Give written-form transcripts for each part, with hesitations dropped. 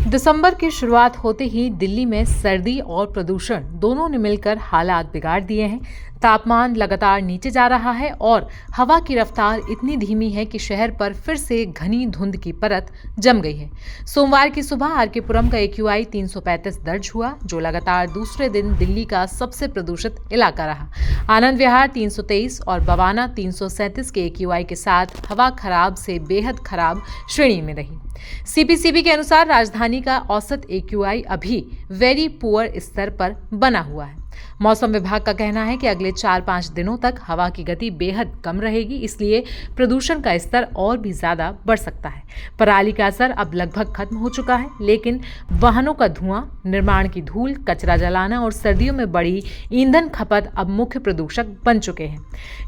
दिसंबर की शुरुआत होते ही दिल्ली में सर्दी और प्रदूषण दोनों ने मिलकर हालात बिगाड़ दिए हैं। तापमान लगातार नीचे जा रहा है और हवा की रफ्तार इतनी धीमी है कि शहर पर फिर से घनी धुंध की परत जम गई है। सोमवार की सुबह आरके पुरम का AQI 335 दर्ज हुआ, जो लगातार दूसरे दिन दिल्ली का सबसे प्रदूषित इलाका रहा। आनंद विहार 323 और बवाना 337 के AQI के साथ हवा खराब से बेहद खराब श्रेणी में रही। CPCB के अनुसार राजधानी का औसत AQI अभी वेरी पुअर स्तर पर बना हुआ है। मौसम विभाग का कहना है कि अगले 4-5 दिनों तक हवा की गति बेहद कम रहेगी, इसलिए प्रदूषण का स्तर और भी ज्यादा बढ़ सकता है। पराली का असर अब लगभग खत्म हो चुका है, लेकिन वाहनों का धुआं, निर्माण की धूल, कचरा जलाना और सर्दियों में बढ़ी ईंधन खपत अब मुख्य प्रदूषक बन चुके हैं।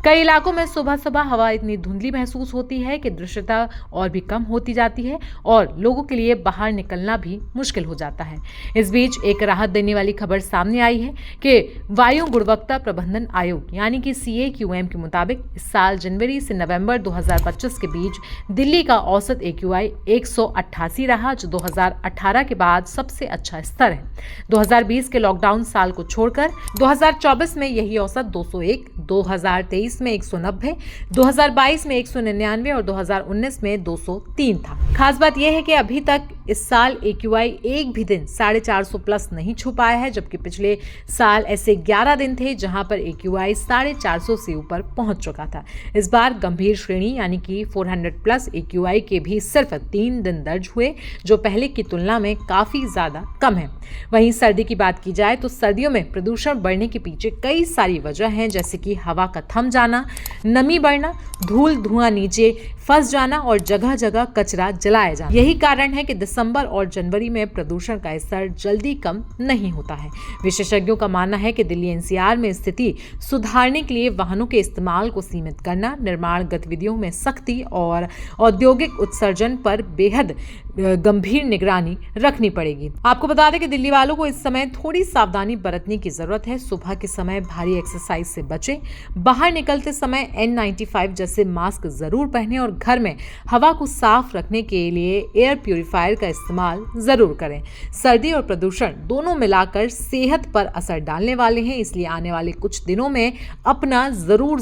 कई इलाकों में सुबह सुबह हवा इतनी धुंधली महसूस होती है कि दृश्यता और भी कम होती जाती है और लोगों के लिए बाहर निकलना भी मुश्किल हो जाता है। इस बीच एक राहत देने वाली खबर सामने आई है कि वायु गुणवत्ता प्रबंधन आयोग यानी कि CAQM के मुताबिक इस साल जनवरी से नवंबर 2025 के बीच दिल्ली का औसत AQI 188 रहा, जो 2018 के बाद सबसे अच्छा स्तर है। 2020 के लॉकडाउन साल को छोड़कर 2024 में यही औसत 201, 2023 में 190, 2022 में 199 और 2019 में 203 था। खास बात यह है कि अभी तक इस साल AQI एक भी दिन 450 प्लस नहीं छू पाया है, जबकि पिछले साल ऐसे 11 दिन थे जहां पर AQI 450 से ऊपर पहुंच चुका था। इस बार गंभीर श्रेणी यानी कि 400 प्लस AQI के भी सिर्फ 3 दिन दर्ज हुए, जो पहले की तुलना में काफी ज्यादा कम है। वहीं सर्दी की बात की जाए तो सर्दियों में प्रदूषण बढ़ने के पीछे कई सारी वजह हैं, जैसे कि हवा का थम जाना, नमी बढ़ना, धूल धुआं नीचे फंस जाना और जगह जगह कचरा जलाया जाना। यही कारण है कि दिसंबर और जनवरी में प्रदूषण का स्तर जल्दी कम नहीं होता है। विशेषज्ञों का मानना है कि दिल्ली NCR में स्थिति सुधारने के लिए वाहनों के इस्तेमाल को सीमित करना, निर्माण गतिविधियों में सख्ती और औद्योगिक उत्सर्जन पर बेहद गंभीर निगरानी रखनी पड़ेगी। आपको बता दें कि दिल्ली वालों को इस समय थोड़ी सावधानी बरतने की जरूरत है। सुबह के समय भारी एक्सरसाइज से बचें, बाहर निकलते समय N95 जैसे मास्क जरूर पहनें और घर में हवा को साफ रखने के लिए एयर प्यूरिफायर का इस्तेमाल जरूर करें। सर्दी और प्रदूषण दोनों मिलाकर सेहत पर असर डालने वाले हैं, इसलिए आने वाले कुछ दिनों में अपना जरूर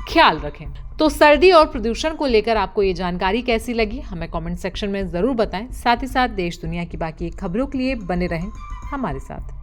ख्याल रखें। तो सर्दी और प्रदूषण को लेकर आपको ये जानकारी कैसी लगी, हमें कमेंट सेक्शन में जरूर बताएं। साथ ही साथ देश दुनिया की बाकी खबरों के लिए बने रहें हमारे साथ।